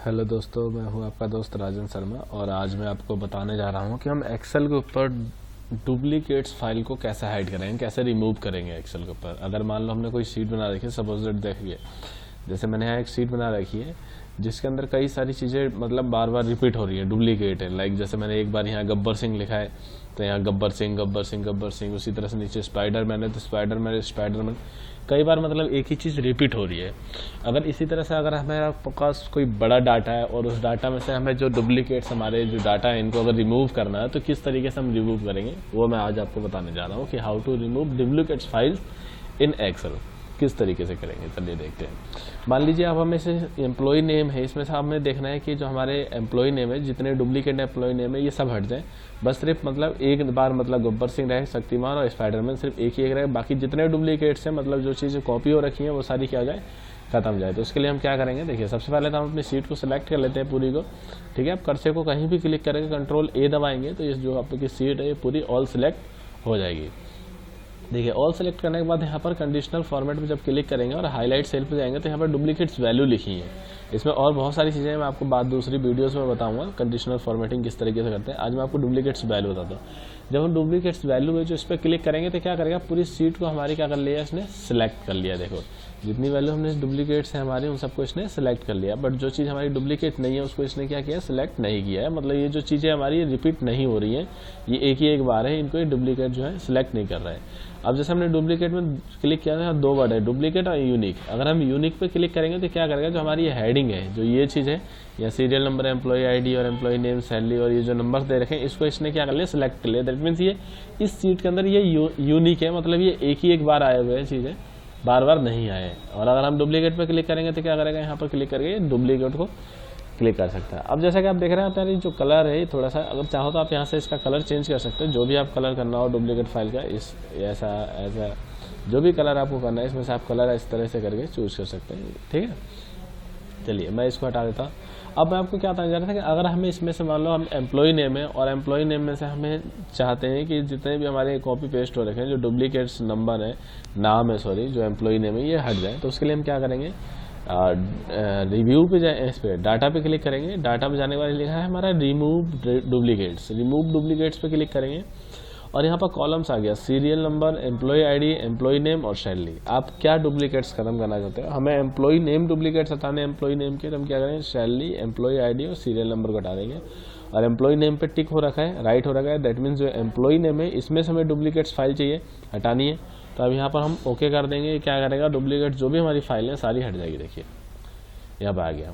Hello दोस्तों, मैं हूं आपका दोस्त राजन शर्मा और आज मैं आपको बताने जा रहा हूं कि हम एक्सेल के ऊपर डुप्लीकेट्स फाइल को कैसे हाइड करेंगे, कैसे रिमूव करेंगे एक्सेल के ऊपर। अगर मान लो हमने कोई शीट बना रखी है, सपोज दैट देखिए जैसे मैंने यहाँ एक शीट बना रखी है जिसके अंदर कई सारी चीज़ें मतलब बार बार रिपीट हो रही है, डुप्लीकेट है। लाइक जैसे मैंने एक बार यहाँ गब्बर सिंह लिखा है तो यहाँ गब्बर सिंह गब्बर सिंह गब्बर सिंह, उसी तरह से नीचे स्पाइडरमैन है तो स्पाइडरमैन कई बार मतलब एक ही चीज़ रिपीट हो रही है। अगर इसी तरह से अगर हमारे पास कोई बड़ा डाटा है और उस डाटा में से हमें जो डुप्लीकेट्स हमारे जो डाटा है इनको अगर रिमूव करना है तो किस तरीके से हम रिमूव करेंगे वो मैं आज आपको बताने जा रहा हूँ कि how to remove duplicates files in excel. किस तरीके से करेंगे चलिए देखते हैं। मान लीजिए आप हमें से एम्प्लॉय नेम है, इसमें से हमें देखना है कि जो हमारे एम्प्लॉय नेम है जितने डुप्लीकेट एम्प्लॉय नेम है ये सब हट जाए। बस सिर्फ मतलब एक बार मतलब गब्बर सिंह रहे, शक्तिमान और स्पाइडरमैन सिर्फ एक ही एक रहे, बाकी जितने डुप्लीकेट्स हैं मतलब जो चीज़ें कॉपी हो रखी हैं वो सारी क्या हो जाए, खत्म हो जाए। तो उसके लिए हम क्या करेंगे, देखिए सबसे पहले तो हम अपनी सीट को सिलेक्ट कर लेते हैं पूरी को। ठीक है, आप कर्सर को कहीं भी क्लिक करेंगे, कंट्रोल ए दबाएंगे तो ये जो आपकी सीट है ये पूरी ऑल सिलेक्ट हो जाएगी। देखिए ऑल सेलेक्ट करने के बाद यहाँ पर कंडीशनल फॉर्मेट में जब क्लिक करेंगे और हाईलाइट सेल पे जाएंगे तो यहाँ पर डुप्लीकेट्स वैल्यू लिखी है। इसमें और बहुत सारी चीज़ें मैं आपको बाद दूसरी वीडियोस में बताऊंगा कंडीशनल फॉर्मेटिंग किस तरीके से करते हैं। आज मैं आपको डुप्लीकेट्स वैल्यू बताता हूँ। जब हम डुप्लीकेट्स वैल्यू में जो इस पर क्लिक करेंगे तो क्या करेगा, पूरी सीट को हमारी क्या कर लिया, इसने सिलेक्ट कर लिया। देखो जितनी वैल्यू हमने डुप्लीकेट्स है हमारी उन सबको इसने सिलेक्ट कर लिया, बट जो चीज़ हमारी डुप्लीकेट नहीं है उसको इसने क्या किया, सिलेक्ट नहीं किया है। मतलब ये जो चीज़ें हमारी रिपीट नहीं हो रही हैं, ये एक ही एक बार है, इनको ये डुप्लीकेट जो है सिलेक्ट नहीं कर रहा है। अब जैसे हमने डुप्लीकेट में क्लिक किया था, दो वर्ड है डुप्लीकेट और यूनिक। अगर हम यूनिक पे क्लिक करेंगे तो क्या करेगा, जो हमारी ये हेडिंग है, जो ये चीज़ है या सीरियल नंबर, एम्प्लॉय आईडी और एम्प्लॉय नेम, सैलरी और ये जो नंबर्स दे रखे हैं इसको इसने क्या कर लिया, सिलेक्ट कर लिया। दैट मीन्स ये इस सीट के अंदर ये यूनिक है, मतलब ये एक ही एक बार आए हुए हैं, चीज़ें बार बार नहीं आए। और अगर हम डुप्लीकेट पे क्लिक करेंगे तो क्या करेगा, यहाँ पर क्लिक करके डुप्लीकेट को क्लिक कर सकता है। अब जैसा कि आप देख रहे हैं आपका जो कलर है थोड़ा सा, अगर चाहो तो आप यहाँ से इसका कलर चेंज कर सकते हैं, जो भी आप कलर करना हो डुप्लीकेट फाइल का, इस ऐसा जो भी कलर आपको करना है इसमें से आप कलर इस तरह से करके चूज कर सकते हैं। ठीक है, चलिए मैं इसको हटा देता हूँ। अब मैं आपको क्या बताने जा रहा था कि अगर हमें इसमें से मान लो हम एम्प्लॉय नेम है और एम्प्लॉय नेम में से हमें चाहते हैं कि जितने भी हमारे कॉपी पेस्ट हो रखे हैं, जो डुप्लीकेट्स नंबर है, नाम है सॉरी, जो एम्प्लॉय नेम है ये हट जाए, तो उसके लिए हम क्या करेंगे, रिव्यू पे जाए, इस पे डाटा पे क्लिक करेंगे। डाटा पे जाने के बाद लिखा है हमारा रिमूव डुप्लीकेट्स, रिमूव डुप्लीकेट्स पे क्लिक करेंगे और यहाँ पर कॉलम्स आ गया, serial number, employee ID, employee name और सैलरी। आप क्या डुप्लीकेट्स खत्म करना चाहते हो, हमें एम्प्लॉय नेम डुप्लीकेट्स हटाने एम्प्लॉय नेम के, तो हम क्या करेंगे, सैलरी, एम्प्लॉय आईडी और सीरियल नंबर को हटा देंगे। और एम्प्लॉय नेम पे टिक हो रखा है, राइट हो रखा है, दैट मीन्स जो एम्प्लॉय नेम है इसमें से हमें डुप्लीकेट्स फाइल चाहिए, हटानी है। तो अब यहाँ पर हम ओके कर देंगे, क्या करेगा, डुप्लीकेट जो भी हमारी फाइल है सारी हट जाएगी। देखिए यहाँ पर आ गया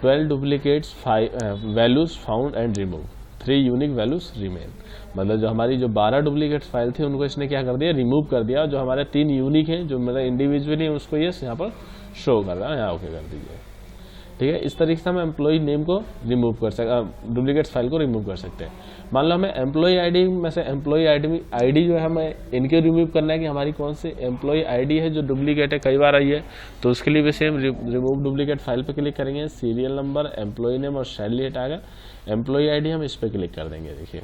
12 duplicates values found and remove, 3 unique values remain. मतलब जो हमारी जो 12 डुप्लीकेट फाइल थी उनको इसने क्या कर दिया, रिमूव कर दिया। जो हमारे 3 यूनिक है जो मतलब इंडिविजुअली उसको ये यहाँ पर शो कर रहा है, यहाँ ओके कर दीजिए। ठीक है, इस तरीके से हम एम्प्लॉय नेम को रिमूव कर सकते, डुप्लीकेट फाइल को रिमूव कर सकते हैं। मान लो हमें एम्प्लॉय आईडी में से एम्प्लॉय आईडी जो है हमें इनके रिमूव करना है कि हमारी कौन सी एम्प्लॉय आईडी है जो डुप्लीकेट है, कई बार आई है, तो उसके लिए भी सेम रिमूव डुप्लीकेट फाइल पे क्लिक करेंगे, सीरियल नंबर, एम्प्लॉय नेम और सैलरी हटाएगा, एम्प्लॉय आईडी हम इस पर क्लिक कर देंगे। देखिए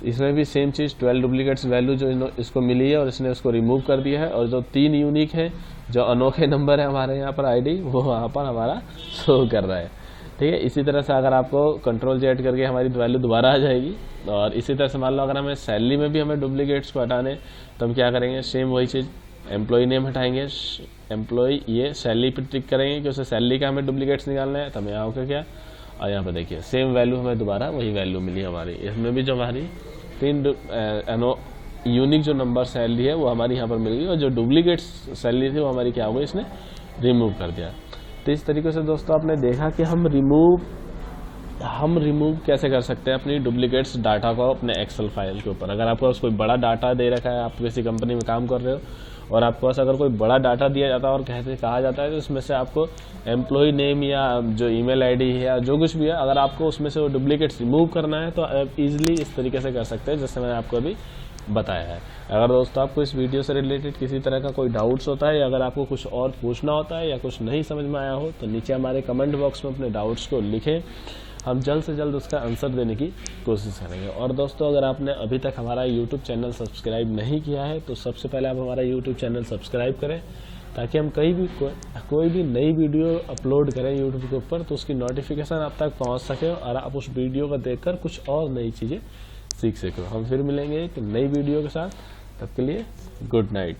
इसमें भी सेम चीज़, 12 डुप्लीकेट्स वैल्यू जो इसको मिली है और इसने उसको रिमूव कर दिया है। और जो 3 यूनिक है, जो अनोखे नंबर है हमारे यहाँ पर आईडी, वो वहाँ पर हमारा शो कर रहा है। ठीक है, इसी तरह से अगर आपको कंट्रोल जेड करके हमारी वैल्यू दोबारा आ जाएगी। और इसी तरह से मान लो अगर हमें सैलरी में भी हमें डुप्लीकेट्स को हटाने, तो हम क्या करेंगे, सेम वही चीज़, एम्प्लॉय नेम हटाएंगे, एम्प्लॉय ये सैलरी पर टिक करेंगे कि उसे सैलरी का हमें डुप्लीकेट्स निकालना है, तो हमें यहाँ होकर क्या, और यहाँ पर देखिए सेम वैल्यू हमें दोबारा वही वैल्यू मिली हमारी। इसमें भी जो हमारी 3 यूनिक जो नंबर सैलरी है वो हमारी यहाँ पर मिल गई और जो डुप्लीकेट सैलरी थी वो हमारी क्या हो गई, इसने रिमूव कर दिया। तो इस तरीके से दोस्तों आपने देखा कि हम रिमूव कैसे कर सकते हैं अपनी डुप्लीकेट्स डाटा को अपने एक्सेल फाइल के ऊपर। अगर आपको कोई बड़ा डाटा दे रखा है, आप किसी कंपनी में काम कर रहे हो और आपके पास अगर कोई बड़ा डाटा दिया जाता है और कहा जाता है तो इसमें से आपको एम्प्लॉय नेम या जो ईमेल आईडी है या जो कुछ भी है, अगर आपको उसमें से वो डुप्लीकेट्स रिमूव करना है तो आप ईजिली इस तरीके से कर सकते हैं जैसे मैंने आपको अभी बताया है। अगर दोस्तों आपको इस वीडियो से रिलेटेड किसी तरह का कोई डाउट्स होता है या अगर आपको कुछ और पूछना होता है या कुछ नहीं समझ में आया हो तो नीचे हमारे कमेंट बॉक्स में अपने डाउट्स को लिखें, हम जल्द से जल्द उसका आंसर देने की कोशिश करेंगे। और दोस्तों अगर आपने अभी तक हमारा यूट्यूब चैनल सब्सक्राइब नहीं किया है तो सबसे पहले आप हमारा यूट्यूब चैनल सब्सक्राइब करें ताकि हम कहीं भी कोई भी नई वीडियो अपलोड करें यूट्यूब के ऊपर तो उसकी नोटिफिकेशन आप तक पहुंच सके और आप उस वीडियो को देखकर कुछ और नई चीज़ें सीख सको। हम फिर मिलेंगे एक नई वीडियो के साथ, तब के लिए गुड नाइट।